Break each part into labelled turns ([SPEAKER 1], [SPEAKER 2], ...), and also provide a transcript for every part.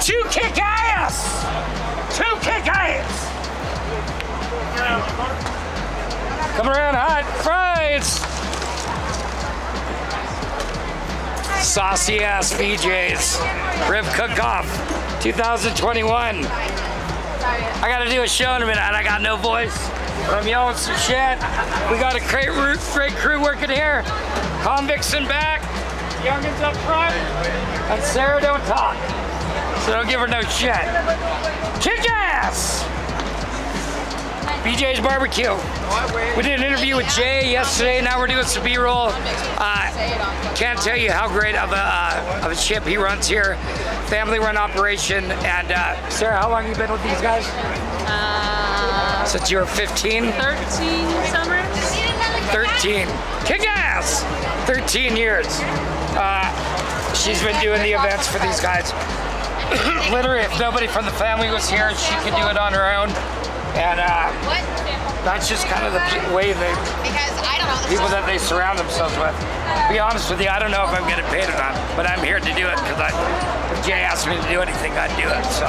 [SPEAKER 1] to kick ass! To kick ass! Coming around hot fries! Saucy ass BJs Rib Cookoff 2021. I gotta do a show in a minute and I got no voice. But I'm yelling some shit. We got a great crew working here. Convicts in back, youngins up front, and Sarah don't talk. So don't give her no shit. Kick ass! BJ's Barbecue. We did an interview with Jay yesterday. Now we're doing some B-roll. Can't tell you how great of a ship he runs here. Family-run operation. And Sarah, how long have you been with these guys? Since you were 15?
[SPEAKER 2] 13 summers.
[SPEAKER 1] 13. Kick ass! 13 years. She's been doing the events for these guys. Literally, if nobody from the family was here, she could do it on her own. And that's just kind of the way people that they surround themselves with. To be honest with you, I don't know if I'm getting paid or not, but I'm here to do it because if Jay asked me to do anything, I'd do it. So,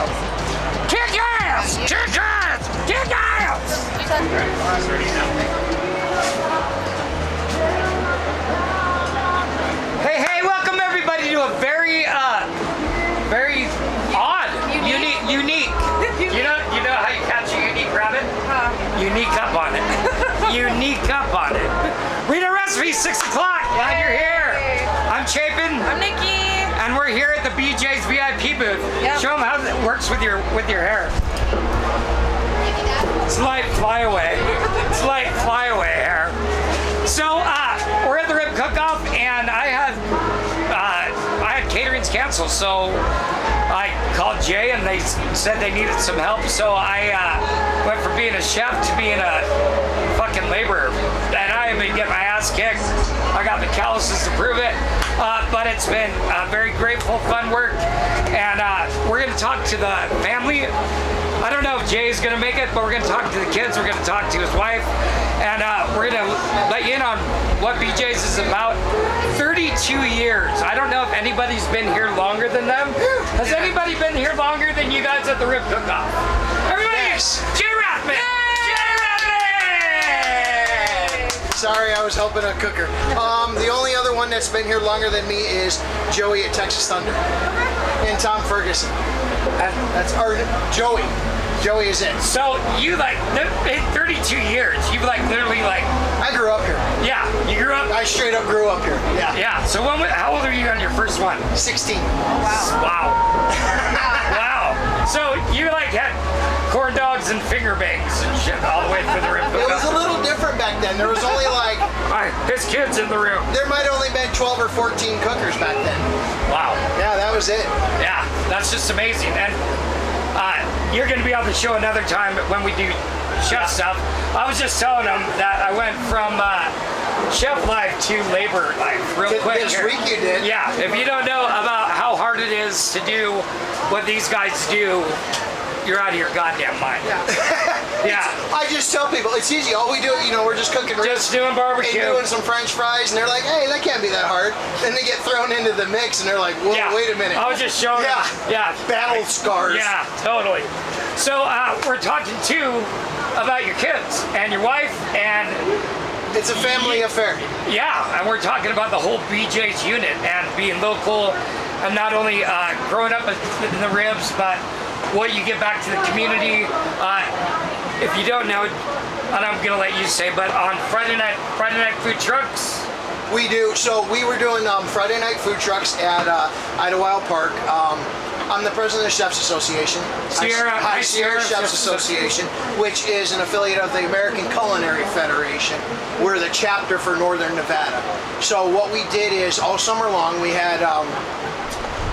[SPEAKER 1] kick ass! Kick ass! Kick ass! Hey, welcome everybody to a very odd, unique. You know how you catch a unique rabbit? Unique up on it. Unique up on it. Reno Recipe, 6 o'clock. Glad you're here. I'm Chapin.
[SPEAKER 2] I'm Nikki.
[SPEAKER 1] And we're here at the BJs VIP booth.
[SPEAKER 2] Yep.
[SPEAKER 1] Show them how it works with your hair. It's light flyaway. It's light flyaway hair. So we're at the Rib Cookoff, and I had caterings canceled, so I called Jay and they said they needed some help, so I went from being a chef to being a fucking laborer, and I have been getting my ass kicked. I got the calluses to prove it, but it's been very grateful, fun work, and we're going to talk to the family. I don't know if Jay's going to make it, but we're going to talk to the kids, we're going to talk to his wife, and we're going to let you in on what BJ's is about. 32 years. I don't know if anybody's been here longer than them. Has anybody been here longer than you guys at the Rib Cookoff? Everybody, yes. Jay Rathman! Jay Rathman!
[SPEAKER 3] Sorry, I was helping a cooker. The only other one that's been here longer than me is Joey at Texas Thunder. And Tom Ferguson. That's our Joey. Joey is it.
[SPEAKER 1] So you in 32 years, you literally
[SPEAKER 3] I grew up here.
[SPEAKER 1] Yeah, you grew up?
[SPEAKER 3] I straight up grew up here. Yeah.
[SPEAKER 1] Yeah. So how old are you on your first one?
[SPEAKER 3] 16.
[SPEAKER 1] Wow. Wow. So you had corn dogs and finger bangs and shit all the way through the Rib Cookoff.
[SPEAKER 3] It was a little different back then. There was only
[SPEAKER 1] his kids in the room.
[SPEAKER 3] There might only been 12 or 14 cookers back then.
[SPEAKER 1] Wow.
[SPEAKER 3] Yeah, that was it.
[SPEAKER 1] Yeah, that's just amazing. And you're going to be on the show another time when we do chef stuff. I was just telling them that I went from chef life to labor life real quick.
[SPEAKER 3] This week you did.
[SPEAKER 1] Yeah, if you don't know about how hard it is to do what these guys do, you're out of your goddamn mind. Yeah.
[SPEAKER 3] I just tell people, it's easy. All we do, we're just cooking ribs.
[SPEAKER 1] Just doing barbecue.
[SPEAKER 3] And doing some French fries, and they're like, hey, that can't be that hard. Then they get thrown into the mix, and they're like, whoa, wait a minute.
[SPEAKER 1] I was just showing them. Yeah.
[SPEAKER 3] Battle scars.
[SPEAKER 1] Yeah, totally. So we're talking too about your kids and your wife, and
[SPEAKER 3] it's a family affair.
[SPEAKER 1] Yeah, and we're talking about the whole BJ's unit and being local, and not only growing up in the ribs, but what you give back to the community. If you don't know, and I'm gonna let you say, but on Friday night food trucks.
[SPEAKER 3] We do. So we were doing Friday night food trucks at Idlewild Park. I'm the president of the Chefs Association. High Sierra Chefs Association, which is an affiliate of the American Culinary Federation. We're the chapter for Northern Nevada. So what we did is all summer long we had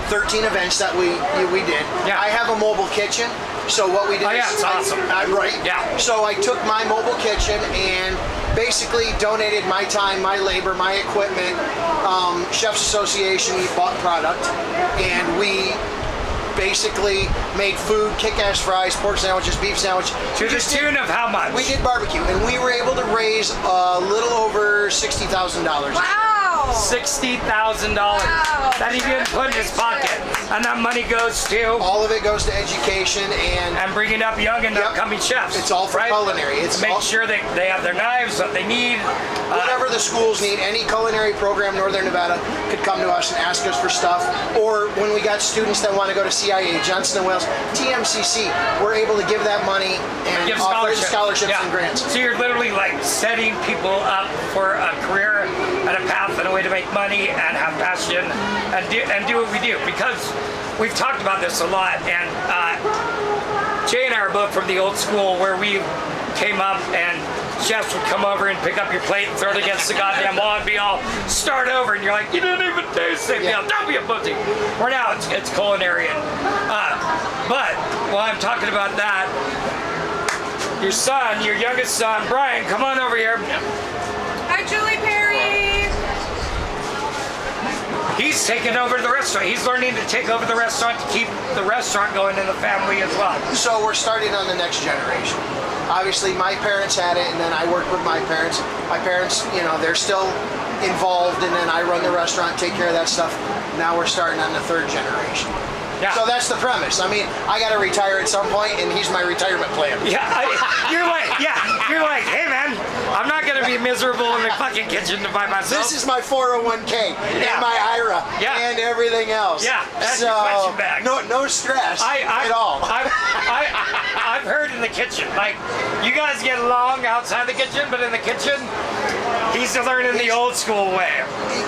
[SPEAKER 3] 13 events that we did. Yeah. I have a mobile kitchen. So what we did
[SPEAKER 1] it's awesome.
[SPEAKER 3] Right?
[SPEAKER 1] Yeah.
[SPEAKER 3] So I took my mobile kitchen and basically donated my time, my labor, my equipment. Chefs Association, we bought product, and we basically made food, kick-ass fries, pork sandwiches, beef sandwich.
[SPEAKER 1] To the tune of how much?
[SPEAKER 3] We did barbecue, and we were able to raise a little over $60,000.
[SPEAKER 2] Wow!
[SPEAKER 1] $60,000 that he didn't put in his pocket. And that money goes to?
[SPEAKER 3] All of it goes to education and
[SPEAKER 1] bringing up young and upcoming chefs.
[SPEAKER 3] It's all for culinary. It's
[SPEAKER 1] make sure they have their knives, what they need.
[SPEAKER 3] Whatever the schools need, any culinary program in Northern Nevada could come to us and ask us for stuff. Or when we got students that want to go to CIA, Johnson & Wales, TMCC, we're able to give that money and
[SPEAKER 1] give
[SPEAKER 3] offer scholarships and grants.
[SPEAKER 1] So you're literally like setting people up for a career and a path and a way to make money and have passion and do what we do. Because we've talked about this a lot, and Jay and I are both from the old school where we came up and chefs would come over and pick up your plate and throw it against the goddamn wall and be all start over, and you're like, you didn't even taste it. Yeah. Don't be a pussy. Or now it's culinary. And, but while I'm talking about that, your son, your youngest son, Brian, come on over here.
[SPEAKER 2] Hi, Julie Perry.
[SPEAKER 1] He's taking over the restaurant. He's learning to take over the restaurant to keep the restaurant going in the family as well.
[SPEAKER 3] So we're starting on the next generation. Obviously, my parents had it, and then I worked with my parents. My parents, they're still involved, and then I run the restaurant, take care of that stuff. Now we're starting on the third generation.
[SPEAKER 1] Yeah.
[SPEAKER 3] So that's the premise. I mean, I got to retire at some point, and he's my retirement plan.
[SPEAKER 1] Yeah, you're like, hey man, I'm not gonna be miserable in the fucking kitchen by myself.
[SPEAKER 3] This is my 401k and my IRA and everything else.
[SPEAKER 1] Yeah, that's
[SPEAKER 3] so
[SPEAKER 1] your question bag.
[SPEAKER 3] no stress at all.
[SPEAKER 1] I've heard in the kitchen, like, you guys get along outside the kitchen, but in the kitchen, he's learning the old school way.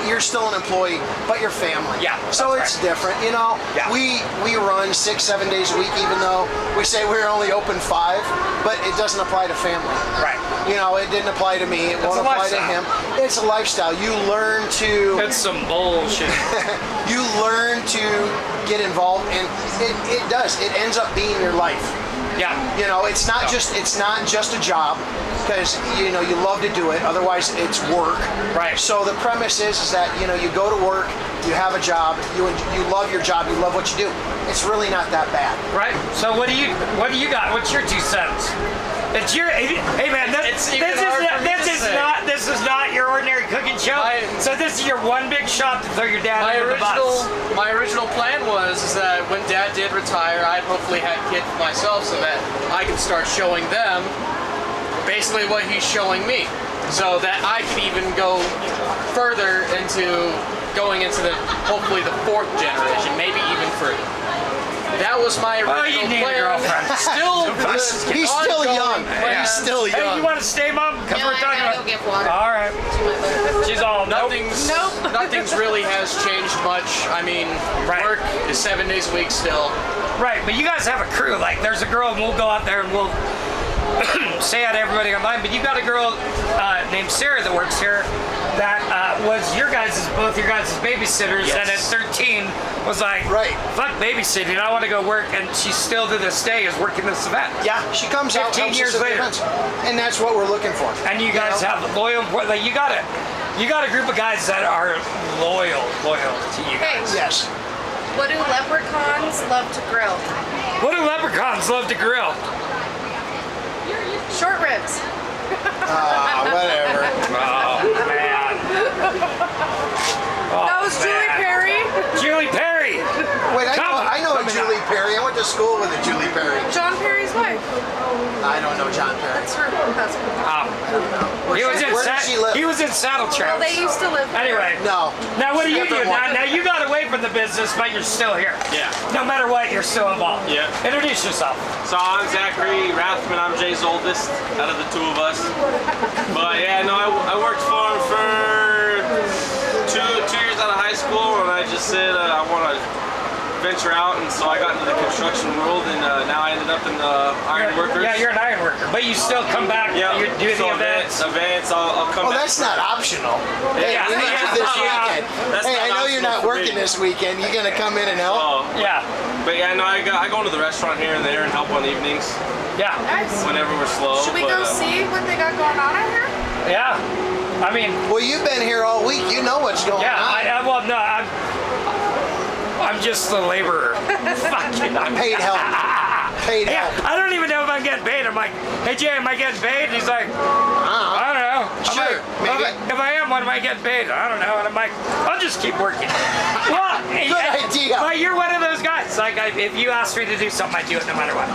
[SPEAKER 3] You're still an employee, but you're family.
[SPEAKER 1] Yeah.
[SPEAKER 3] So it's different, Yeah. We run 6-7 days a week, even though we say we're only open 5, but it doesn't apply to family.
[SPEAKER 1] Right.
[SPEAKER 3] It didn't apply to me. It won't apply to him. It's a lifestyle. You learn to.
[SPEAKER 1] It's some bullshit.
[SPEAKER 3] You learn to get involved, and it does. It ends up being your life.
[SPEAKER 1] Yeah.
[SPEAKER 3] It's not just a job, because you love to do it. Otherwise, it's work.
[SPEAKER 1] Right.
[SPEAKER 3] So the premise is that you go to work, you have a job, you love your job, you love what you do. It's really not that bad.
[SPEAKER 1] Right. So what do you got? What's your 2 cents? It's your hey man. This is not your ordinary cooking show. So this is your one big shot to throw your dad under the bus.
[SPEAKER 4] My original plan was that when Dad did retire, I'd hopefully have kids myself so that I could start showing them basically what he's showing me, so that I could even go further into going into hopefully the 4th generation, maybe even further. That was my original
[SPEAKER 1] you need
[SPEAKER 4] plan.
[SPEAKER 1] a girlfriend.
[SPEAKER 3] He's still young.
[SPEAKER 1] Yeah.
[SPEAKER 3] He's still young.
[SPEAKER 1] Hey, you want to stay, Mom? Because we're talking about.
[SPEAKER 2] Go get water.
[SPEAKER 1] All right. She's all
[SPEAKER 4] Nothing's really has changed much. I mean, work is 7 days a week still.
[SPEAKER 1] Right, but you guys have a crew. Like, there's a girl, and we'll go out there and we'll say hi to everybody online. But you got a girl named Sarah that works here that was both your guys' babysitters, and at 13 was like, fuck babysitting, I want to go work, and she still to this day is working this event.
[SPEAKER 3] Yeah, she comes out
[SPEAKER 1] 15 years later,
[SPEAKER 3] and that's what we're looking for.
[SPEAKER 1] And you guys have loyal. Like, you got a group of guys that are loyal to you guys.
[SPEAKER 3] Yes.
[SPEAKER 2] What do leprechauns love to grill?
[SPEAKER 1] What do leprechauns love to grill?
[SPEAKER 2] Short ribs.
[SPEAKER 3] Whatever.
[SPEAKER 1] Oh man.
[SPEAKER 2] That was Julie Perry.
[SPEAKER 1] Julie Perry.
[SPEAKER 3] Wait, I know a Julie Perry. I went to school with a Julie Perry.
[SPEAKER 2] John Perry's wife.
[SPEAKER 3] I don't know John Perry.
[SPEAKER 2] That's her husband.
[SPEAKER 1] Where
[SPEAKER 3] did she live?
[SPEAKER 1] He was in Saddle Trap.
[SPEAKER 2] Well, they used to live there.
[SPEAKER 1] Anyway.
[SPEAKER 3] No.
[SPEAKER 1] Now what do you do?
[SPEAKER 3] Different one.
[SPEAKER 1] Now you got away from the business, but you're still here.
[SPEAKER 5] Yeah.
[SPEAKER 1] No matter what, you're still involved.
[SPEAKER 5] Yeah.
[SPEAKER 1] Introduce yourself.
[SPEAKER 5] So I'm Zachary Rathman. I'm Jay's oldest out of the 2 of us. But yeah, no, I worked for him for two years out of high school, and I just said I want to venture out, and so I got into the construction world, and now I ended up in the iron workers.
[SPEAKER 1] Yeah, you're an iron worker, but you still come back.
[SPEAKER 5] Yeah,
[SPEAKER 1] You do the events.
[SPEAKER 5] I'll come back.
[SPEAKER 3] Oh, that's not optional. Hey,
[SPEAKER 1] Yeah,
[SPEAKER 3] we need you this weekend.
[SPEAKER 5] That's
[SPEAKER 3] Hey,
[SPEAKER 5] not
[SPEAKER 3] I know you're
[SPEAKER 5] optional
[SPEAKER 3] not
[SPEAKER 5] for
[SPEAKER 3] working
[SPEAKER 5] me.
[SPEAKER 3] this weekend. You gonna come in and help?
[SPEAKER 5] Oh,
[SPEAKER 1] Yeah.
[SPEAKER 5] but yeah, no, I go into the restaurant here and there and help on evenings
[SPEAKER 1] Yeah.
[SPEAKER 2] Nice.
[SPEAKER 5] whenever we're slow.
[SPEAKER 2] Should we
[SPEAKER 5] but,
[SPEAKER 2] go see what they got going on in here?
[SPEAKER 1] Yeah. I mean,
[SPEAKER 3] Well, you've been here all week. You know what's going on.
[SPEAKER 1] I'm just the laborer. Fucking, I'm
[SPEAKER 3] Paid help. Paid
[SPEAKER 1] Yeah,
[SPEAKER 3] help.
[SPEAKER 1] I don't even know if I'm getting paid. I'm like, hey Jay, am I getting paid? And he's like, I don't know. I'm
[SPEAKER 3] Sure,
[SPEAKER 1] like,
[SPEAKER 3] maybe.
[SPEAKER 1] If I am, when am I getting paid? I don't know. And I'm like, I'll just keep working. Well,
[SPEAKER 3] Good idea.
[SPEAKER 1] But you're one of those if you ask me to do something, I do it no matter what.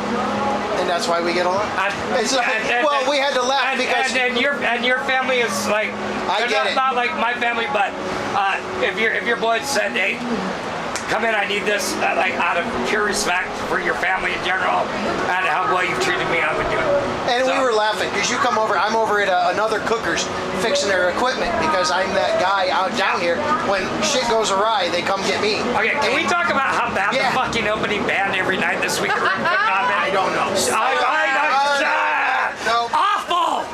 [SPEAKER 3] And that's why we get along. Well, we had to laugh because
[SPEAKER 1] and your family is like
[SPEAKER 3] I get it.
[SPEAKER 1] Not like my family, but if your boys said, hey, come in, I need this, like out of pure respect for your family in general and how well you've treated me, I would do it.
[SPEAKER 3] And we were laughing because you come over. I'm over at another cooker's fixing their equipment because I'm that guy out down here. When shit goes awry, they come get me.
[SPEAKER 1] Okay, can we talk about how bad the fucking opening band every night this week?
[SPEAKER 3] I don't know. No.
[SPEAKER 1] Awful!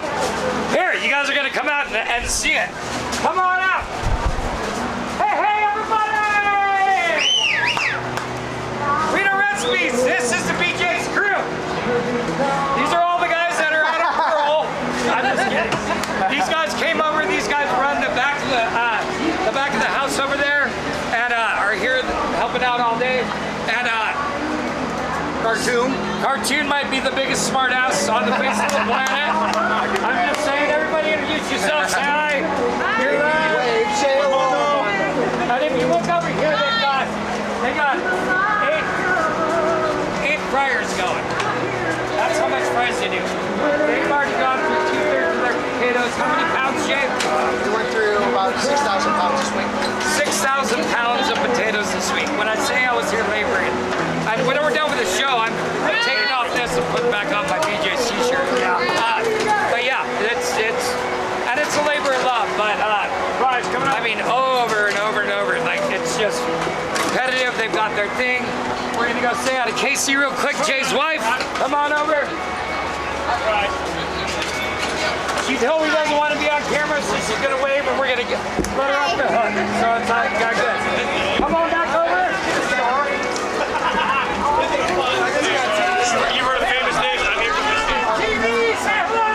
[SPEAKER 1] Here, you guys are gonna come out and see it. Come on out. Hey, everybody! Reno Recipes. This is the BJs Crew. These are all the guys that are out of parole. I'm just kidding. These guys came over. These guys run the back of the house over there, and are here helping out all day. And Cartoon might be the biggest smartass on the face of the planet. I'm just saying, everybody introduce yourself. Say hi. You're
[SPEAKER 3] Wave, say hello.
[SPEAKER 1] And if you look over here, they got eight fryers going. That's how much fries they do. They've already gone through 2/3 of their potatoes. How many pounds, Jay?
[SPEAKER 3] We went through about 6,000 pounds this week.
[SPEAKER 1] 6,000 pounds of potatoes this week. When I say I was here laboring, and when we're done with the show, I'm taking off this and putting back on my BJ's t-shirt. But yeah, it's a labor of love. But I mean, over and over and over. Like it's just competitive. They've got their thing. We're gonna go say hi to Casey real quick. Jay's wife, come on over. She told me doesn't want to be on camera, so she's gonna wave, and we're gonna let her off the hook. So it's all got good. Come on back over.
[SPEAKER 5] You were the famous names. I'm here for this game.
[SPEAKER 1] TV, say hello.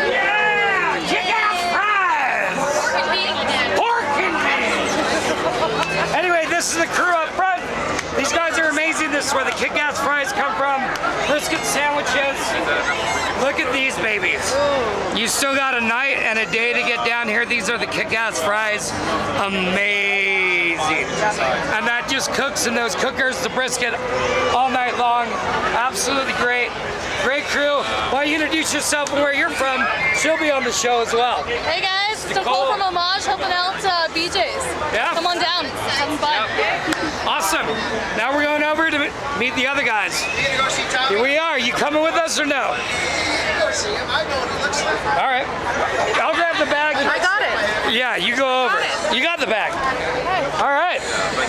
[SPEAKER 1] Yeah, kick-ass fries. Pork and beef. Anyway, this is the crew up front. These guys are amazing. This is where the kick-ass fries come from. Brisket sandwiches. Look at these babies. You still got a night and a day to get down here. These are the kick-ass fries. Amazing. And that just cooks in those cookers, the brisket, all night long. Absolutely great. Great crew. Why don't you introduce yourself and where you're from? She'll be on the show as well.
[SPEAKER 6] Hey guys, Nicole from Homage helping out BJ's.
[SPEAKER 1] Yeah.
[SPEAKER 6] Come on down, having fun.
[SPEAKER 1] Awesome. Now we're going over to meet the other guys.
[SPEAKER 3] You gonna go see Tommy?
[SPEAKER 1] Here we are. You coming with us or no?
[SPEAKER 3] Go see him. I know what he looks like.
[SPEAKER 1] All right. I'll grab the bag.
[SPEAKER 2] I got it.
[SPEAKER 1] Yeah, you go over. You got the bag. All right.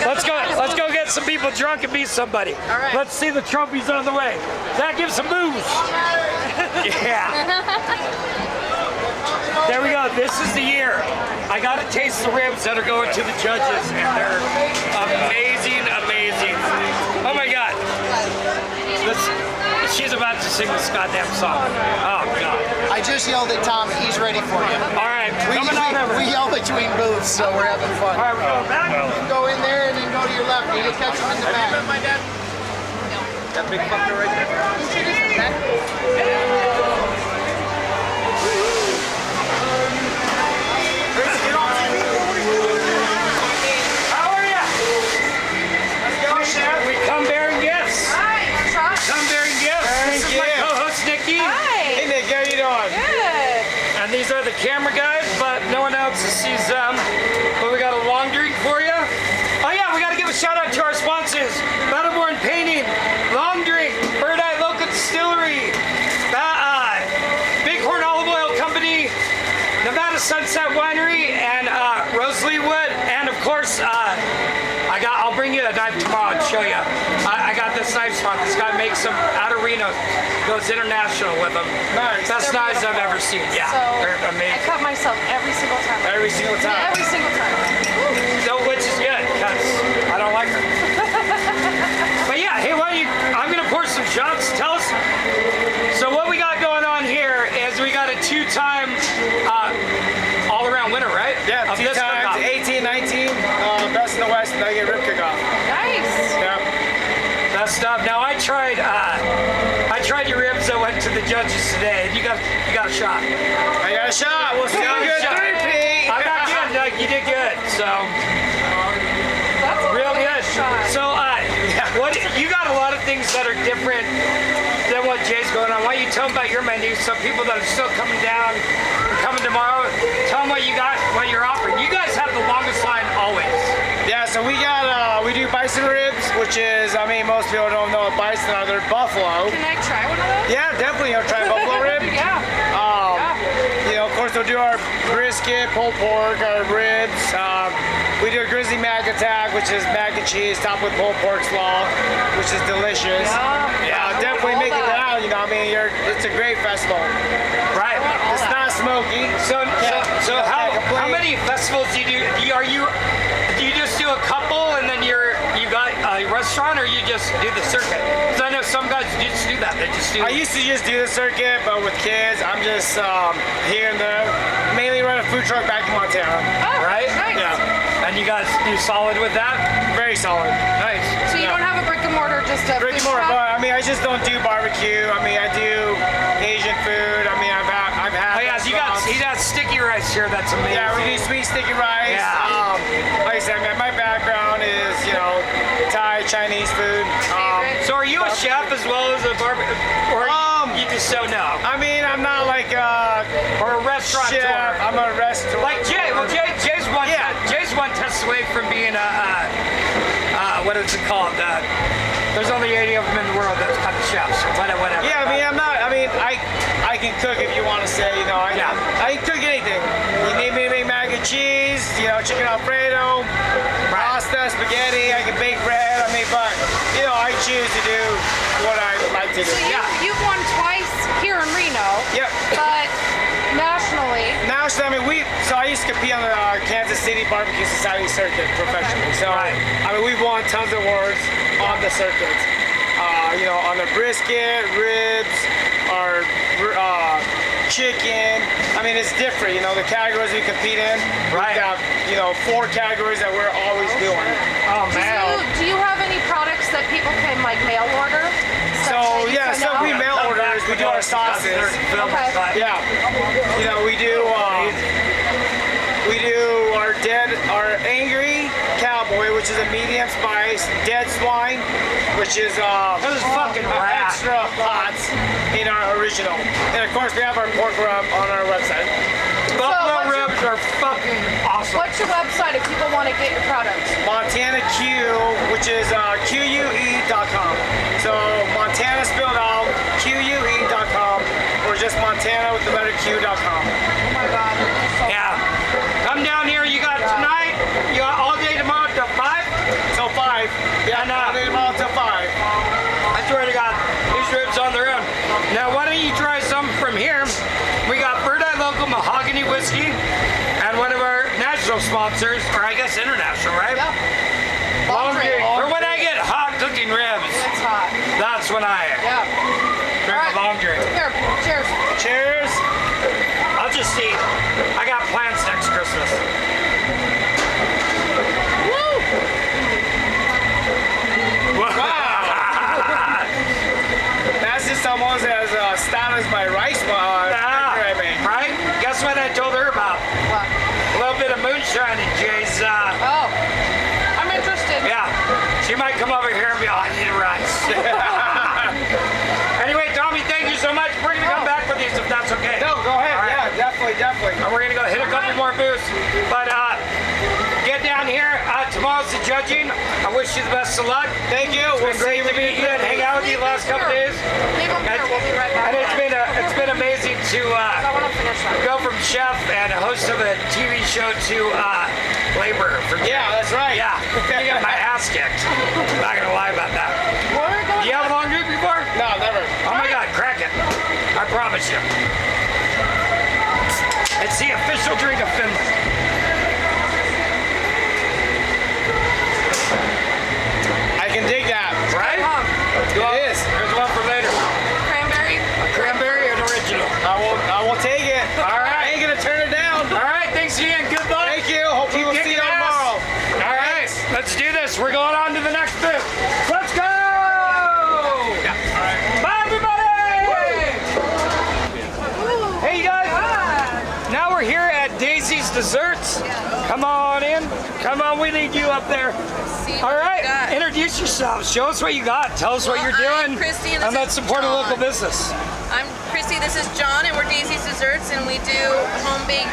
[SPEAKER 1] Let's go. Let's go get some people drunk and meet somebody.
[SPEAKER 2] All right.
[SPEAKER 1] Let's see the trophies on the way. Zach, give some booze. Yeah. There we go. This is the year. I got to taste the ribs that are going to the judges, and they're amazing, amazing. Oh my God. She's about to sing this goddamn song. Oh God.
[SPEAKER 3] I just yelled at Tommy. He's ready for you.
[SPEAKER 1] All right. Coming on over.
[SPEAKER 3] We yell between booths, so we're having fun.
[SPEAKER 1] All right, we're going back.
[SPEAKER 3] You can go in there and then go to your left. You can catch him in the back.
[SPEAKER 5] My dad. That big fucker right there.
[SPEAKER 1] How are ya? We come bearing gifts.
[SPEAKER 2] Hi, Josh.
[SPEAKER 1] Come bearing gifts. This is my co-host Nikki.
[SPEAKER 2] Hi.
[SPEAKER 5] Hey Nick, how you doing?
[SPEAKER 2] Good.
[SPEAKER 1] And these are the camera guys, but no one else sees them. But we got a long drink for you. Oh yeah, we got to give a shout out to our sponsors: Battleborn Painting, Long Drink, Bird Eye Local Distillery, Bighorn Olive Oil Company, Nevada Sunset Winery, and Rosalie Wood, and of course, I'll bring you a knife tomorrow and show you. I got this knife spot. This guy makes them out of Reno. Goes international with them.
[SPEAKER 5] Nice.
[SPEAKER 1] Best knives I've ever seen. Yeah,
[SPEAKER 2] So,
[SPEAKER 1] they're
[SPEAKER 2] I
[SPEAKER 1] amazing.
[SPEAKER 2] cut myself every single time.
[SPEAKER 1] Every single time.
[SPEAKER 2] Every single time.
[SPEAKER 1] So, which is good, because I don't like her. But yeah, hey, I'm gonna pour some shots. Tell us. So what we got going on here is we got a two-time all-around winner, right?
[SPEAKER 5] Yeah,
[SPEAKER 1] Of
[SPEAKER 5] 2
[SPEAKER 1] this
[SPEAKER 5] times,
[SPEAKER 1] cookoff.
[SPEAKER 5] 18, 19, best in the West, and I get rib kickoff.
[SPEAKER 2] Nice.
[SPEAKER 5] Yeah.
[SPEAKER 1] Best stuff. Now I tried your ribs that went to the judges today. You got a shot.
[SPEAKER 5] I got a shot. We'll see
[SPEAKER 1] You
[SPEAKER 5] how
[SPEAKER 1] got a
[SPEAKER 5] good
[SPEAKER 1] shot.
[SPEAKER 5] 3P.
[SPEAKER 1] I'm not good, Doug. You did good. So
[SPEAKER 2] That's a
[SPEAKER 1] real
[SPEAKER 2] big
[SPEAKER 1] good.
[SPEAKER 2] shot.
[SPEAKER 1] that are different than what Jay's going on? Why don't you tell them about your menu so people that are still coming down or coming tomorrow, tell them what you got, what you're offering. You guys have the longest line always.
[SPEAKER 7] Yeah, so we do bison ribs, which is, I mean, most people don't know what bison are. They're buffalo.
[SPEAKER 2] Can I try one of those?
[SPEAKER 7] Yeah, definitely, try buffalo rib.
[SPEAKER 2] Yeah.
[SPEAKER 7] You know, of course, we'll do our brisket, pulled pork, our ribs. We do a grizzly mac attack, which is mac and cheese topped with pulled pork slaw, which is delicious. Definitely make it down. You know, I mean, it's a great festival.
[SPEAKER 1] Right.
[SPEAKER 7] It's not smoky.
[SPEAKER 1] So how many festivals do you do? Do you just do a couple and then you got a restaurant, or you just do the circuit? Because I know some guys just do that. They just do.
[SPEAKER 7] I used to just do the circuit, but with kids, I'm just here and there. Mainly run a food truck back in Montana.
[SPEAKER 2] Oh,
[SPEAKER 1] Right?
[SPEAKER 2] nice.
[SPEAKER 7] Yeah,
[SPEAKER 1] And you guys do solid with that?
[SPEAKER 7] very solid.
[SPEAKER 1] Nice.
[SPEAKER 2] So you don't have a brick and mortar, just a
[SPEAKER 7] Ricky
[SPEAKER 2] food
[SPEAKER 7] Moore,
[SPEAKER 2] truck?
[SPEAKER 7] but I mean, I just don't do barbecue. I mean, I do Asian food. I mean, I've had.
[SPEAKER 1] Oh yeah, he got sticky rice here. That's amazing.
[SPEAKER 7] Yeah, we do sweet sticky rice.
[SPEAKER 1] Yeah.
[SPEAKER 7] Like I said, man, my background is, you know, Thai, Chinese food.
[SPEAKER 1] So are you a chef as well as a barbecue, or you just don't know?
[SPEAKER 7] I mean, I'm not like a
[SPEAKER 1] Or a restaurateur?
[SPEAKER 7] chef. I'm a restaurant.
[SPEAKER 1] Like Jay. Well, Jay's one test away from being what is it called? There's only 80 of them in the world that's kind of chefs or whatever.
[SPEAKER 7] Yeah, I mean, I'm not. I mean, I can cook if you want to say. You know, I can cook anything. You need me to make mac and cheese. You know, chicken Alfredo, pasta, spaghetti. I can bake bread. I mean, but you know, I choose to do what I like to do.
[SPEAKER 2] So you've won twice here in Reno.
[SPEAKER 7] Yep.
[SPEAKER 2] But nationally.
[SPEAKER 7] Now, so I mean, so I used to compete on the Kansas City Barbecue Society circuit professionally. So I mean, we've won tons of awards on the circuit. You know, on the brisket, ribs, our chicken. I mean, it's different. You know, the categories we compete in.
[SPEAKER 1] Right.
[SPEAKER 7] We've got, you know, 4 categories that we're always doing.
[SPEAKER 1] Oh man.
[SPEAKER 2] Do you have any products that people can like mail order?
[SPEAKER 7] So yeah, so we mail orders. We do our sauces.
[SPEAKER 2] Okay.
[SPEAKER 7] Yeah. You know, we do our angry cowboy, which is a medium spice, dead swine, which is
[SPEAKER 1] This is fucking rad.
[SPEAKER 7] extra hot in our original. And of course, we have our pork rub on our website.
[SPEAKER 1] Buffalo
[SPEAKER 2] what's
[SPEAKER 1] ribs are fucking awesome.
[SPEAKER 2] What's your website if people want to get your products?
[SPEAKER 7] Montana Q, which is QUE.com. So Montana spelled out QUE.com, or just Montana with the letter Q.com.
[SPEAKER 2] Oh my God.
[SPEAKER 1] Yeah. Come down here. You got tonight. You got all day tomorrow till 5.
[SPEAKER 7] Till 5. Yeah,
[SPEAKER 1] And,
[SPEAKER 7] all day tomorrow till 5.
[SPEAKER 1] I swear to God, these ribs on their own. Now, why don't you try some from here? We got Bird Eye Local Mahogany Whiskey and one of our national sponsors, or I guess international, right?
[SPEAKER 2] Yeah.
[SPEAKER 1] Long
[SPEAKER 2] Drink.
[SPEAKER 1] Drink. Or when I get hot cooking ribs,
[SPEAKER 2] It's hot.
[SPEAKER 1] that's when I
[SPEAKER 2] Yeah.
[SPEAKER 1] drink a long drink.
[SPEAKER 2] Here, cheers.
[SPEAKER 7] Cheers.
[SPEAKER 1] I'll just see. I got plans next Christmas.
[SPEAKER 2] Woo!
[SPEAKER 7] That's just almost as stout as my rice I make.
[SPEAKER 1] Right? Guess what I told her about?
[SPEAKER 2] What?
[SPEAKER 1] A little bit of moonshine in Jay's.
[SPEAKER 2] Oh. I'm interested.
[SPEAKER 1] Yeah. She might come over here and be all, I need a rice. Anyway, Tommy, thank you so much. We're going to come back for these if that's okay.
[SPEAKER 7] No, go ahead.
[SPEAKER 1] All right.
[SPEAKER 7] Yeah, definitely.
[SPEAKER 1] And we're going to go hit a couple more booths. But get down here. Tomorrow's the judging. I wish you the best of luck.
[SPEAKER 7] Thank you.
[SPEAKER 1] It's been great to meet you and hang out with you the last couple days.
[SPEAKER 2] Leave them here. We'll be right back.
[SPEAKER 1] And it's been amazing to
[SPEAKER 2] I want to finish that.
[SPEAKER 1] go from chef and host of a TV show to laborer.
[SPEAKER 7] Yeah, that's right.
[SPEAKER 1] Yeah, I get my ass kicked. I'm not gonna lie about that.
[SPEAKER 2] Where are we going?
[SPEAKER 1] You have a long drink before?
[SPEAKER 7] No, never.
[SPEAKER 1] Oh my God, crack it. I promise you. It's the official drink of Finland.
[SPEAKER 7] I can dig that.
[SPEAKER 1] Right?
[SPEAKER 7] It is.
[SPEAKER 1] Here's one for later.
[SPEAKER 2] Cranberry.
[SPEAKER 1] A cranberry and original.
[SPEAKER 7] I will take it.
[SPEAKER 1] All right.
[SPEAKER 7] I ain't gonna turn it down.
[SPEAKER 1] All right, thanks again. Good luck.
[SPEAKER 7] Thank you. Hope we will see you tomorrow.
[SPEAKER 1] All right, let's do this. We're going on to the next booth. Let's go! Bye, everybody! Hey, you guys. Now we're here at Daisy's Desserts. Come on in. Come on, we need you up there.
[SPEAKER 2] See
[SPEAKER 1] All
[SPEAKER 2] what
[SPEAKER 1] right,
[SPEAKER 2] we got.
[SPEAKER 1] introduce yourself. Show us what you got. Tell us what
[SPEAKER 2] Well,
[SPEAKER 1] you're doing.
[SPEAKER 2] I'm Christy, and this
[SPEAKER 1] let's
[SPEAKER 2] is
[SPEAKER 1] support a local
[SPEAKER 2] John.
[SPEAKER 1] business.
[SPEAKER 2] I'm Christy, this is John, and we're Daisy's Desserts, and we do home-baked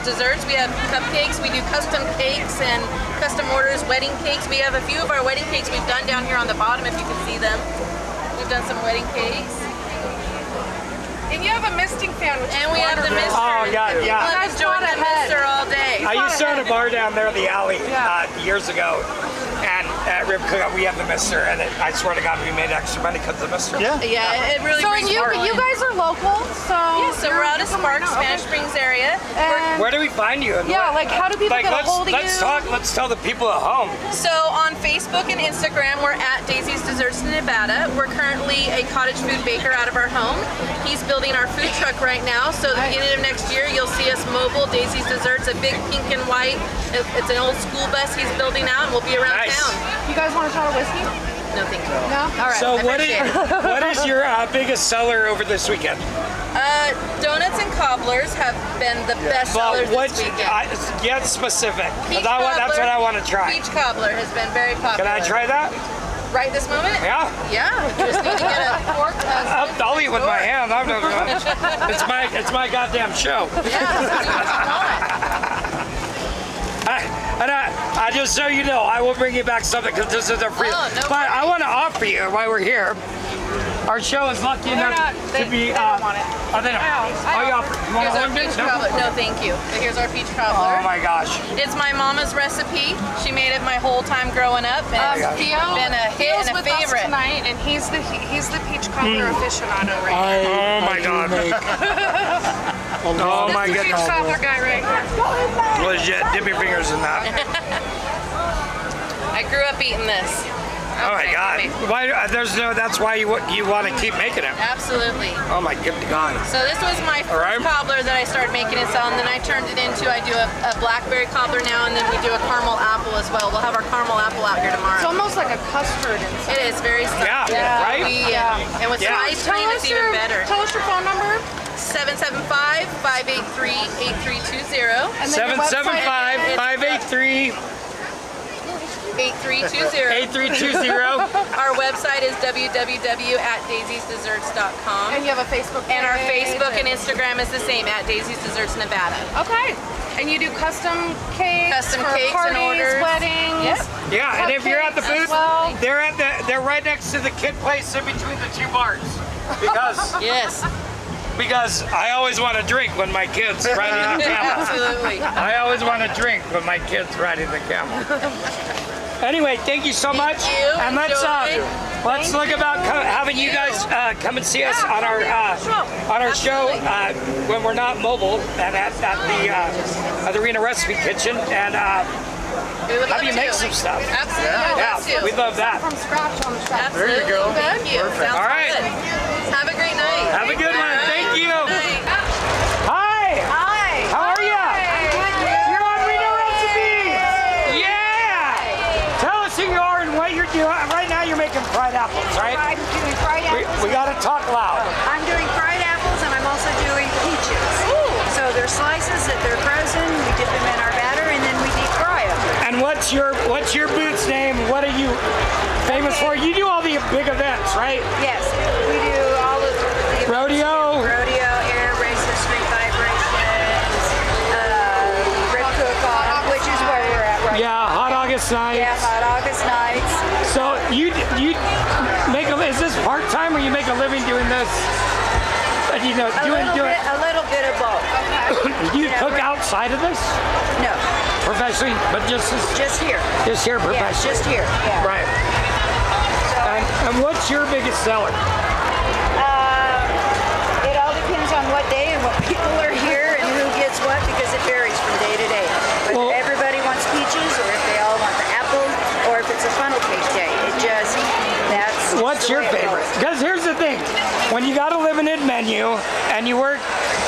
[SPEAKER 2] desserts. We have cupcakes, we do custom cakes and custom orders, wedding cakes. We have a few of our wedding cakes we've done down here on the bottom, if you can see them. We've done some wedding cakes.
[SPEAKER 8] And you have a misting fan, which
[SPEAKER 2] And we have the mister.
[SPEAKER 1] Oh, God, yeah.
[SPEAKER 2] I've enjoyed the mister all day.
[SPEAKER 1] I used to own a bar down there in the alley years ago, and at Rib Cookoff we have the mister, and I swear to God we made extra money because of the mister.
[SPEAKER 2] Yeah, it really
[SPEAKER 8] So
[SPEAKER 2] brings
[SPEAKER 8] and
[SPEAKER 2] people
[SPEAKER 8] you
[SPEAKER 2] in.
[SPEAKER 8] guys are local, so
[SPEAKER 2] Yeah, so we're out of Sparks, Spanish Springs area.
[SPEAKER 8] And
[SPEAKER 1] Where do we find you?
[SPEAKER 8] yeah, like how do people
[SPEAKER 1] Like
[SPEAKER 8] get a hold of
[SPEAKER 1] let's
[SPEAKER 8] you?
[SPEAKER 1] talk. Let's tell the people at home.
[SPEAKER 2] So on Facebook and Instagram, we're at Daisy's Desserts in Nevada. We're currently a cottage food baker out of our home. He's building our food truck right now, so the beginning of next year, you'll see us mobile Daisy's Desserts, a big pink and white. It's an old school bus he's building out, and we'll be around
[SPEAKER 1] Nice.
[SPEAKER 2] town.
[SPEAKER 8] You guys want a shot of whiskey?
[SPEAKER 2] No, thank you.
[SPEAKER 8] No?
[SPEAKER 2] All right.
[SPEAKER 1] So
[SPEAKER 2] I
[SPEAKER 1] what
[SPEAKER 2] appreciate it.
[SPEAKER 1] what is your biggest seller over this weekend?
[SPEAKER 2] Donuts and cobblers have been the best
[SPEAKER 1] Well,
[SPEAKER 2] sellers
[SPEAKER 1] what?
[SPEAKER 2] this weekend.
[SPEAKER 1] Get specific. 'Cause
[SPEAKER 2] Peach
[SPEAKER 1] that's what I want to try.
[SPEAKER 2] Peach cobbler has been very popular.
[SPEAKER 1] Can I try that?
[SPEAKER 2] Right this moment?
[SPEAKER 1] Yeah.
[SPEAKER 2] Yeah. You just need to get a fork.
[SPEAKER 1] I'll eat with my hand. I'm not, it's my goddamn show. I just so you know, I will bring you back something because this is a free.
[SPEAKER 2] Oh, no
[SPEAKER 1] but I
[SPEAKER 2] worries.
[SPEAKER 1] want to offer you while we're here. Our show is lucky enough to be.
[SPEAKER 8] They don't want it.
[SPEAKER 1] Oh, they don't. Oh, you offer. You want
[SPEAKER 2] Here's our
[SPEAKER 1] one?
[SPEAKER 2] peach
[SPEAKER 1] No?
[SPEAKER 2] cobbler. No, thank you. So here's our peach cobbler.
[SPEAKER 1] Oh my gosh.
[SPEAKER 2] It's my mama's recipe. She made it my whole time growing up, and it's been a hit
[SPEAKER 8] Theo's
[SPEAKER 2] and a
[SPEAKER 8] with us
[SPEAKER 2] favorite.
[SPEAKER 8] tonight, and he's the peach cobbler aficionado right now.
[SPEAKER 1] Oh my god. Oh my
[SPEAKER 8] This is the peach
[SPEAKER 1] goodness.
[SPEAKER 8] cobbler guy right here.
[SPEAKER 1] Legit. Dip your fingers in that.
[SPEAKER 2] I grew up eating this.
[SPEAKER 1] Oh my god. Why? That's why you want to keep making it.
[SPEAKER 2] Absolutely.
[SPEAKER 1] Oh my good god.
[SPEAKER 2] So this was my first
[SPEAKER 1] right.
[SPEAKER 2] cobbler that I started making and selling. Then I turned it into, I do a blackberry cobbler now, and then we do a caramel apple as well. We'll have our caramel apple out here
[SPEAKER 8] It's
[SPEAKER 2] tomorrow.
[SPEAKER 8] almost like a custard inside.
[SPEAKER 2] It is very
[SPEAKER 1] Yeah,
[SPEAKER 2] soft.
[SPEAKER 1] right?
[SPEAKER 2] And with
[SPEAKER 1] Yeah.
[SPEAKER 2] some ice cream, it's even better.
[SPEAKER 8] Tell us your phone number.
[SPEAKER 2] 775-583-8320.
[SPEAKER 8] And then your website.
[SPEAKER 1] 775-583-8320.
[SPEAKER 2] 8320. Our website is www.daisiesdesserts.com.
[SPEAKER 8] And you have a Facebook page.
[SPEAKER 2] And our Facebook and Instagram is the same, at Daisy's Desserts Nevada.
[SPEAKER 8] Okay. And you do custom cakes
[SPEAKER 2] Custom
[SPEAKER 8] for
[SPEAKER 2] cakes and
[SPEAKER 8] parties,
[SPEAKER 2] orders.
[SPEAKER 8] weddings.
[SPEAKER 2] Yep.
[SPEAKER 1] Yeah, and if you're at the
[SPEAKER 8] Cupcakes as
[SPEAKER 1] booth,
[SPEAKER 8] well.
[SPEAKER 1] they're right next to the kid place in between the two bars.
[SPEAKER 2] Yes,
[SPEAKER 1] Because I always want to drink when my kids riding the camel.
[SPEAKER 2] absolutely.
[SPEAKER 1] I always want to drink when my kids riding the camel. Anyway, thank you so much.
[SPEAKER 2] you.
[SPEAKER 1] And let's
[SPEAKER 2] Enjoy.
[SPEAKER 1] look about having you guys come and see us on our show when we're not mobile and at the Reno Recipe Kitchen and
[SPEAKER 2] We would
[SPEAKER 1] have
[SPEAKER 2] love
[SPEAKER 1] you make
[SPEAKER 2] to.
[SPEAKER 1] some stuff.
[SPEAKER 2] Absolutely. Let's do.
[SPEAKER 1] we love that.
[SPEAKER 8] From scratch on the shop.
[SPEAKER 2] Absolutely. There you go. Thank you. Sounds
[SPEAKER 1] All right.
[SPEAKER 2] good. Have a great night.
[SPEAKER 1] Have a good one. Thank you.
[SPEAKER 2] Night.
[SPEAKER 1] Hi.
[SPEAKER 8] Hi.
[SPEAKER 1] How are you? You're on Reno Recipes. Yeah. Tell us who you are and what you're doing. Right now you're making fried apples, right?
[SPEAKER 9] I'm doing fried apples.
[SPEAKER 1] We got to talk loud.
[SPEAKER 9] I'm doing fried apples and I'm also doing peaches. So they're slices that they're frozen. We dip them in our batter and then we deep fry them.
[SPEAKER 1] And what's your booth's name? What are you famous for? You do all the big events, right?
[SPEAKER 9] Yes, we do all of the
[SPEAKER 1] Rodeo.
[SPEAKER 9] rodeo, air races, street vibrations, rib cook-off, which is where we're at right
[SPEAKER 1] Yeah, Hot August nights.
[SPEAKER 9] now. Yeah, hot August nights.
[SPEAKER 1] So you make is this part time or you make a living doing this? You know,
[SPEAKER 9] A little bit of both.
[SPEAKER 1] do you cook outside of this
[SPEAKER 9] No,
[SPEAKER 1] professionally, but just
[SPEAKER 9] here.
[SPEAKER 1] here
[SPEAKER 9] Yeah,
[SPEAKER 1] professionally?
[SPEAKER 9] just here. Yeah.
[SPEAKER 1] Right. And what's your biggest seller?
[SPEAKER 9] It all depends on what day and what people are here and who gets what because it varies from day to day. Whether
[SPEAKER 1] Well-
[SPEAKER 9] everybody wants peaches or if they all want the apple or if it's a funnel cake day.
[SPEAKER 1] What's your favorite? Because here's the thing, when you got a limited menu and you work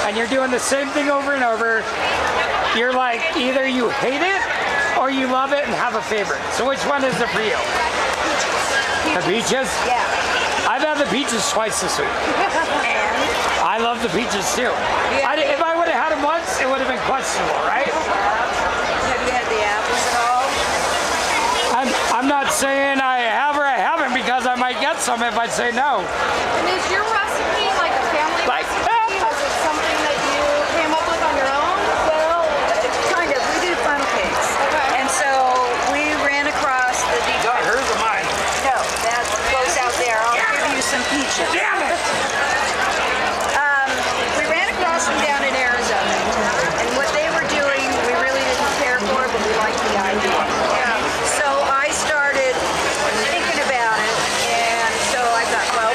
[SPEAKER 1] and you're doing the same thing over and over, you're like either you hate it or you love it and have a favorite. So which one is it for you? The peaches?
[SPEAKER 9] Yeah.
[SPEAKER 1] I've had the peaches twice this week.
[SPEAKER 9] And
[SPEAKER 1] I love the peaches too. If I would have had them once, it would have been questionable, right?
[SPEAKER 9] have you had the apples at all?
[SPEAKER 1] I'm not saying I have or I haven't because I might get some if I say no.
[SPEAKER 8] And is your recipe like a family recipe? Is it something that you came up with on your own?
[SPEAKER 9] Well, kind of. We do funnel cakes.
[SPEAKER 8] Okay.
[SPEAKER 9] And so we ran across the
[SPEAKER 1] No, hers are mine.
[SPEAKER 9] No, that goes out there. I'll give you some peaches.
[SPEAKER 1] Damn it!
[SPEAKER 9] We ran across them down in Arizona, and what they were doing, we really didn't care for, but we liked the idea. So I started thinking about it, and so I thought, well,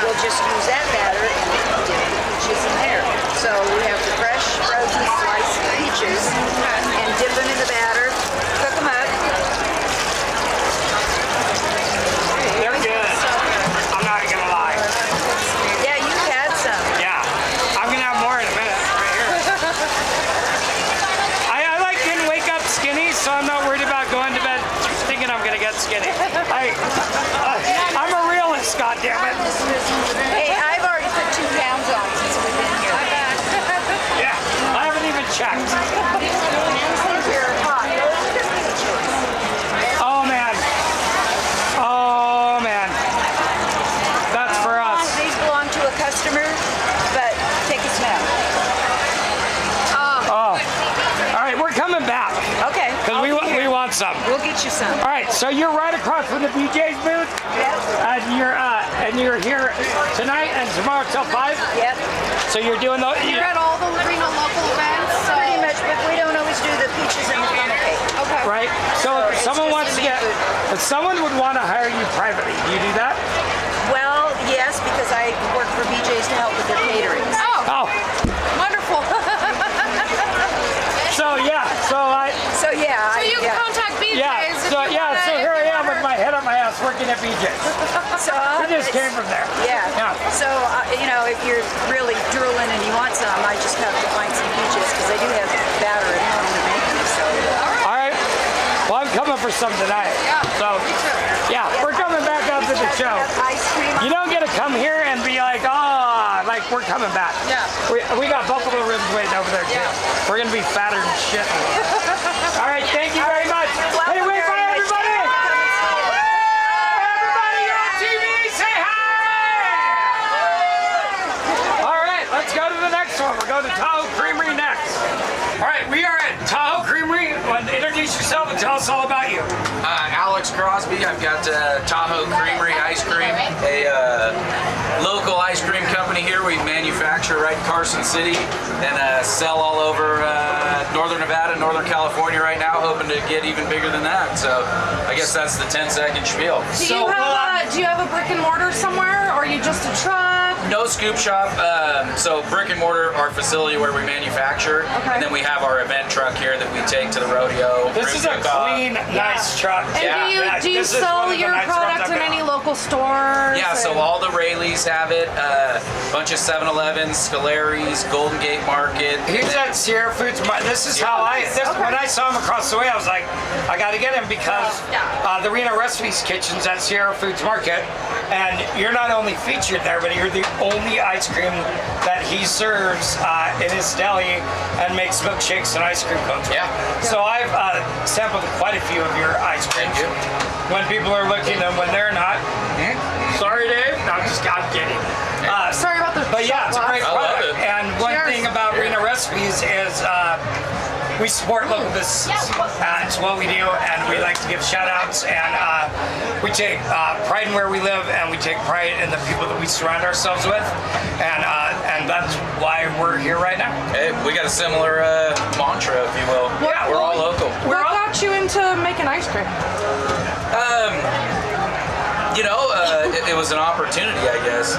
[SPEAKER 9] we'll just use that batter and dip the peaches in there. So we have the fresh, frozen sliced peaches, and dip them in the batter, cook them up.
[SPEAKER 1] They're good. I'm not gonna lie.
[SPEAKER 9] Yeah, you had some.
[SPEAKER 1] Yeah, I'm gonna have more in a minute. Right here. I like didn't wake up skinny, so I'm not worried about going to bed thinking I'm gonna get skinny. I'm a realist, goddammit.
[SPEAKER 9] Hey, I've already put 2 pounds on since we've been here.
[SPEAKER 1] Yeah, I haven't even checked.
[SPEAKER 9] You're hot.
[SPEAKER 1] Oh man. Oh man. That's for us.
[SPEAKER 9] These belong to a customer, but take a smell.
[SPEAKER 1] Oh. All right, we're coming back
[SPEAKER 9] Okay.
[SPEAKER 1] because we want some.
[SPEAKER 9] We'll get you some.
[SPEAKER 1] All right, so you're right across from the BJs booth,
[SPEAKER 9] Yep.
[SPEAKER 1] and you're here tonight and tomorrow till 5.
[SPEAKER 9] Yep.
[SPEAKER 1] So you're doing the.
[SPEAKER 8] You're at all the Reno local events, so
[SPEAKER 9] Pretty much, but we don't always do the peaches and the funnel cake.
[SPEAKER 8] okay.
[SPEAKER 1] Right. So if
[SPEAKER 9] it's
[SPEAKER 1] someone
[SPEAKER 9] just
[SPEAKER 1] wants to
[SPEAKER 9] the
[SPEAKER 1] get,
[SPEAKER 9] main food.
[SPEAKER 1] if someone would want to hire you privately, do you do that?
[SPEAKER 9] Well, yes, because I work for BJs to help with their catering.
[SPEAKER 1] Oh.
[SPEAKER 8] Wonderful.
[SPEAKER 1] So yeah. So I.
[SPEAKER 9] So yeah.
[SPEAKER 8] So you can contact BJs.
[SPEAKER 1] Yeah.
[SPEAKER 8] if
[SPEAKER 1] So
[SPEAKER 8] you
[SPEAKER 1] yeah.
[SPEAKER 8] wanna-
[SPEAKER 1] So
[SPEAKER 8] if
[SPEAKER 1] here I
[SPEAKER 8] you
[SPEAKER 1] am
[SPEAKER 8] wanna-
[SPEAKER 1] with my head on my ass working at BJ's.
[SPEAKER 9] So
[SPEAKER 1] I just came from there.
[SPEAKER 9] Yeah.
[SPEAKER 1] Yeah.
[SPEAKER 9] So if you're really drooling and you want some, I just have to find some peaches because I do have batter at home to make them. So.
[SPEAKER 1] All right. Well, I'm coming for some tonight.
[SPEAKER 8] Yeah.
[SPEAKER 1] So yeah, we're coming back after the show.
[SPEAKER 9] Ice cream.
[SPEAKER 1] You don't get to come here and be like, oh, like we're coming back.
[SPEAKER 8] Yeah.
[SPEAKER 1] We got buffalo ribs waiting over there too.
[SPEAKER 8] Yeah.
[SPEAKER 1] We're gonna be fatter than shit. All right, thank you very much. Hey, wait for everybody! Everybody, you're on TV. Say hi! All right, let's go to the next one. We're going to Tahoe Creamery next. All right, we are at Tahoe Creamery. Introduce yourself and tell us all about you.
[SPEAKER 10] Alex Crosby. I've got Tahoe Creamery Ice Cream, a local ice cream company here. We manufacture right in Carson City and sell all over Northern Nevada, Northern California right now, hoping to get even bigger than that. So I guess that's the 10-second spiel.
[SPEAKER 8] Do you have a brick and mortar somewhere, or are you just a truck?
[SPEAKER 10] No scoop shop. So brick and mortar, our facility where we manufacture, and then we have our event truck here that we take to the rodeo.
[SPEAKER 1] This is a clean, nice truck.
[SPEAKER 8] And do you
[SPEAKER 1] This is one
[SPEAKER 8] sell
[SPEAKER 1] of the
[SPEAKER 8] your
[SPEAKER 1] nice
[SPEAKER 8] product
[SPEAKER 1] runs
[SPEAKER 8] in
[SPEAKER 1] I've
[SPEAKER 8] any
[SPEAKER 1] been
[SPEAKER 8] local stores?
[SPEAKER 10] Yeah, so all the Rayleighs have it, a bunch of 7-Elevens, Scalari's, Golden Gate Market.
[SPEAKER 1] He's at Sierra Foods. This is how when I saw him across the way, I was like, I got to get him because the Reno Recipes Kitchen's at Sierra Foods Market, and you're not only featured there, but you're the only ice cream that he serves in his deli and makes milkshakes and ice cream cones.
[SPEAKER 10] Yeah.
[SPEAKER 1] So I've sampled quite a few of your ice creams.
[SPEAKER 10] Thank you.
[SPEAKER 1] When people are looking and when they're not. Sorry, Dave. No, I'm kidding.
[SPEAKER 8] Sorry about the
[SPEAKER 1] But yeah, it's a great
[SPEAKER 10] I love
[SPEAKER 1] product.
[SPEAKER 10] it.
[SPEAKER 1] And one
[SPEAKER 8] Cheers.
[SPEAKER 1] thing about Reno Recipes is we support local businesses. It's what we do, and we like to give shout outs, and we take pride in where we live, and we take pride in the people that we surround ourselves with, and that's why we're here right now.
[SPEAKER 10] Hey, we got a similar mantra, if you will.
[SPEAKER 8] Yeah,
[SPEAKER 10] We're all local.
[SPEAKER 8] What got you into making ice cream?
[SPEAKER 10] It was an opportunity, I guess.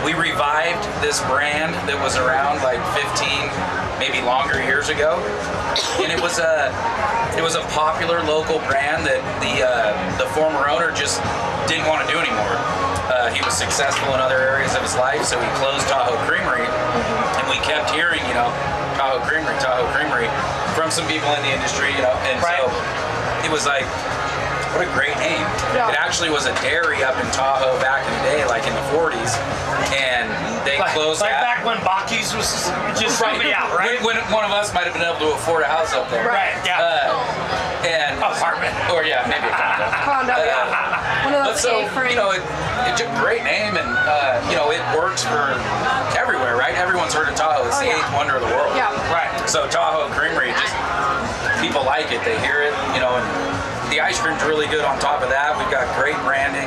[SPEAKER 10] We revived this brand that was around like 15, maybe longer years ago, and it was a popular local brand that the former owner just didn't want to do anymore. He was successful in other areas of his life, so he closed Tahoe Creamery, and we kept hearing, Tahoe Creamery from some people in the industry, and so it was like, what a great name.
[SPEAKER 8] Yeah.
[SPEAKER 10] It actually was a dairy up in Tahoe back in the day, like in the 40s, and they closed
[SPEAKER 1] like
[SPEAKER 10] that.
[SPEAKER 1] back when Bakke's was just right. Yeah, right.
[SPEAKER 10] When one of us might have been able to afford a house up there.
[SPEAKER 1] Right, yeah.
[SPEAKER 10] And
[SPEAKER 1] apartment.
[SPEAKER 10] Or yeah, maybe a condo.
[SPEAKER 8] Condo, yeah. One of
[SPEAKER 10] But
[SPEAKER 8] those
[SPEAKER 10] so,
[SPEAKER 8] A-frame.
[SPEAKER 10] you know, it's a great name, and you know, it works for everywhere, right? Everyone's heard of Tahoe. It's the eighth wonder of the world.
[SPEAKER 8] Yeah.
[SPEAKER 1] Right.
[SPEAKER 10] So Tahoe Creamery, just people like it. They hear it, you know, and the ice cream's really good on top of that. We've got great branding.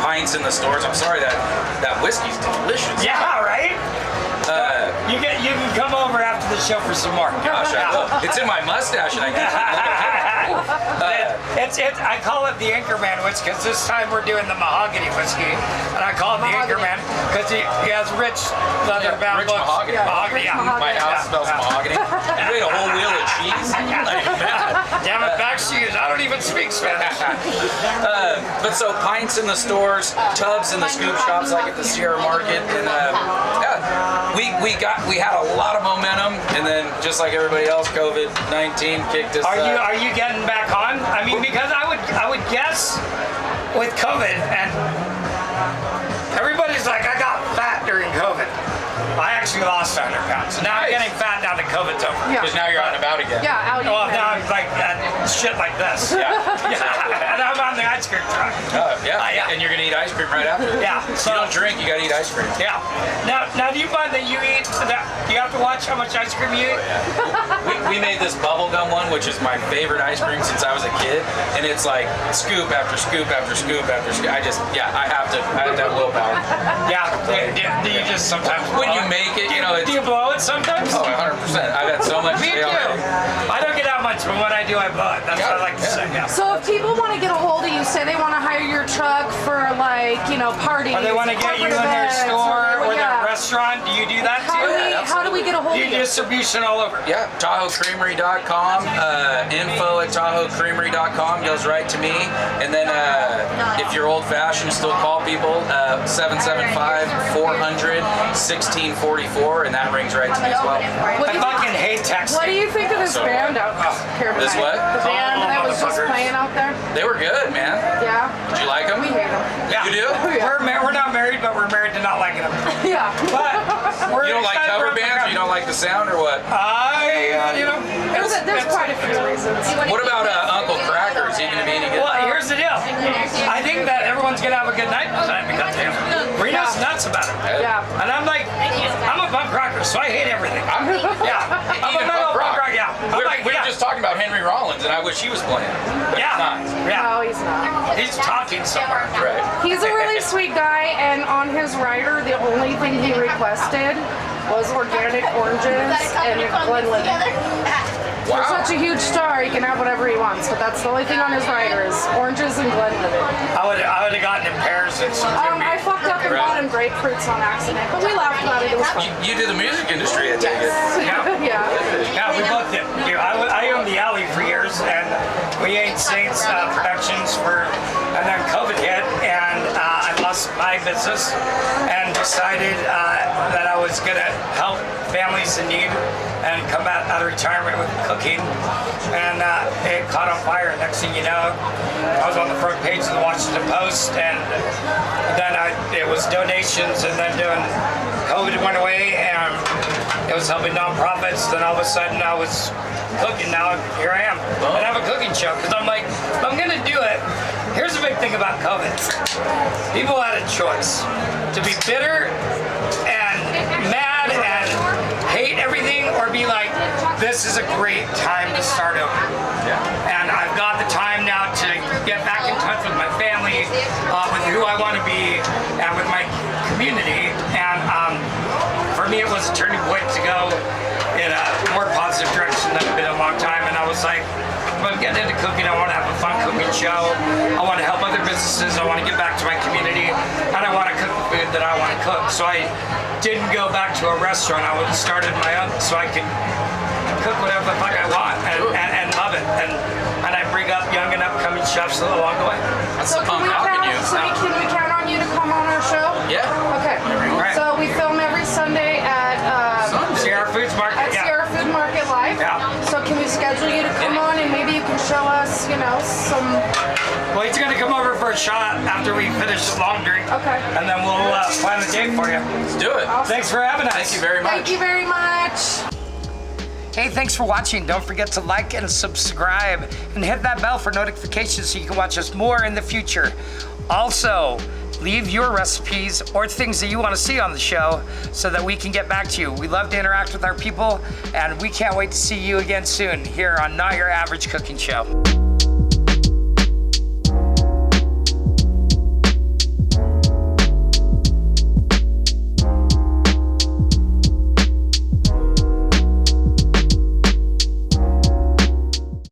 [SPEAKER 10] Pints in the stores. I'm sorry, that whiskey's delicious.
[SPEAKER 1] Yeah, right? You can come over after the show for some more.
[SPEAKER 10] Gosh, I will. It's in my mustache, and I get
[SPEAKER 1] I call it the Anchorman whiskey because this time we're doing the mahogany whiskey, and I call it the Anchorman because he has rich leather-bound
[SPEAKER 10] rich
[SPEAKER 1] books.
[SPEAKER 10] mahogany.
[SPEAKER 1] Mahogany, yeah.
[SPEAKER 10] My house smells mahogany. You made a whole wheel of cheese.
[SPEAKER 1] Damn it, back to you. I don't even speak Spanish.
[SPEAKER 10] But so pints in the stores, tubs in the scoop shops, like at the Sierra Market, and yeah, we had a lot of momentum, and then just like everybody else, COVID-19 kicked us.
[SPEAKER 1] Are you getting back on? I mean, because I would guess with COVID, and everybody's like, I got fat during COVID. I actually lost 100 pounds. So now I'm getting fat now that COVID's over.
[SPEAKER 10] Because now you're out and about again.
[SPEAKER 8] Yeah, out
[SPEAKER 1] Well, now I'm like shit like this.
[SPEAKER 10] Yeah.
[SPEAKER 1] And I'm on the ice cream truck.
[SPEAKER 10] Yeah. And you're gonna eat ice cream right after.
[SPEAKER 1] Yeah.
[SPEAKER 10] So you don't drink, you gotta eat ice cream.
[SPEAKER 1] Yeah. Now do you find that you eat that you have to watch how much ice cream you eat?
[SPEAKER 10] We made this bubblegum one, which is my favorite ice cream since I was a kid, and it's like scoop after scoop after scoop after scoop. I have to have willpower.
[SPEAKER 1] Yeah. Do you just sometimes
[SPEAKER 10] when you make it, you know,
[SPEAKER 1] do you blow it sometimes?
[SPEAKER 10] Oh, 100%. I got so much.
[SPEAKER 1] Me too. I don't get out much, but when I do, I blow it. That's what I like to say. Yeah.
[SPEAKER 8] So if people want to get a hold of you, say they want to hire your truck for like, you know, parties,
[SPEAKER 1] Or they want to get you in their store or their restaurant, do you do that too?
[SPEAKER 8] How do we get a hold of you?
[SPEAKER 1] Distribution all over.
[SPEAKER 10] Yeah, TahoeCreamery.com, info@TahoeCreamery.com goes right to me. And then if you're old-fashioned, still call people, 775-400-1644, and that rings right to me as well.
[SPEAKER 8] What
[SPEAKER 1] I fucking hate texting.
[SPEAKER 8] do you think of this band out here tonight?
[SPEAKER 10] This what?
[SPEAKER 8] The band that was just playing out there?
[SPEAKER 10] They were good, man.
[SPEAKER 8] Yeah.
[SPEAKER 10] Did you like them?
[SPEAKER 8] We hate them.
[SPEAKER 1] Yeah.
[SPEAKER 10] You do?
[SPEAKER 1] We're not married, but we're married to not liking them.
[SPEAKER 8] Yeah.
[SPEAKER 1] But we're
[SPEAKER 10] You don't like
[SPEAKER 1] excited
[SPEAKER 10] cover
[SPEAKER 1] for
[SPEAKER 10] bands, or you don't like the sound, or what?
[SPEAKER 8] There's quite a few reasons.
[SPEAKER 10] What about Uncle Cracker? Is he going to be any good?
[SPEAKER 1] Well, here's the deal. I think that everyone's gonna have a good night tonight because Reno's nuts about it.
[SPEAKER 8] Yeah.
[SPEAKER 1] And I'm like, I'm a punk rocker, so I hate everything. I'm a metal punk rocker. Yeah.
[SPEAKER 10] We were just talking about Henry Rollins, and I wish he was playing. But he's not.
[SPEAKER 8] No, he's not.
[SPEAKER 1] He's talking somewhere.
[SPEAKER 10] Right.
[SPEAKER 8] He's a really sweet guy, and on his rider, the only thing he requested was organic oranges and Glenlivet. For such a huge star, he can have whatever he wants, but that's the only thing on his rider is oranges and Glenlivet.
[SPEAKER 1] I would have gotten him pears and some
[SPEAKER 8] I fucked up and bought him grapefruits on accident, but we laughed about it. It was fun.
[SPEAKER 10] You do the music industry, I take it.
[SPEAKER 8] Yeah.
[SPEAKER 1] Yeah, we both did. I owned the Alley for years, and we ate Saints Productions and then COVID hit, and I lost my business and decided that I was gonna help families in need and come out of retirement with cooking, and it caught on fire. Next thing you know, I was on the front page of the Washington Post, and then it was donations, and then COVID went away, and it was helping nonprofits. Then all of a sudden I was cooking. Now here I am, and I have a cooking show because I'm like, if I'm gonna do it. Here's the big thing about COVID. People had a choice to be bitter and mad and hate everything, or be like, this is a great time to start over. And I've got the time now to get back in touch with my family, with who I want to be, and with my community. And for me, it was a turning point to go in a more positive direction than I've been in a long time. And I was like, if I'm getting into cooking, I want to have a fun cooking show. I want to help other businesses. I want to give back to my community, and I want to cook the food that I want to cook. So I didn't go back to a restaurant. I started my own, so I could cook whatever the fuck I want and love it. And I bring up young and upcoming chefs along the way.
[SPEAKER 10] That's the punk
[SPEAKER 8] can we count on you to come on our show?
[SPEAKER 10] Yeah.
[SPEAKER 8] Okay.
[SPEAKER 1] Right.
[SPEAKER 8] So we film every Sunday at
[SPEAKER 1] Sierra Foods Market.
[SPEAKER 8] Sierra Food Market Live.
[SPEAKER 1] Yeah.
[SPEAKER 8] So can we schedule you to come on, and maybe you can show us, some...
[SPEAKER 1] Well, he's going to come over for a shot after we finish the long drink.
[SPEAKER 8] Okay.
[SPEAKER 1] And then we'll plan the date for you.
[SPEAKER 10] Let's do it.
[SPEAKER 1] Thanks for having us.
[SPEAKER 10] Thank you very much.
[SPEAKER 8] Thank you very much.
[SPEAKER 1] Hey, thanks for watching. Don't forget to like and subscribe and hit that bell for notifications so you can watch us more in the future. Also, leave your recipes or things that you want to see on the show so that we can get back to you. We love to interact with our people, and we can't wait to see you again soon here on Not Your Average Cooking Show.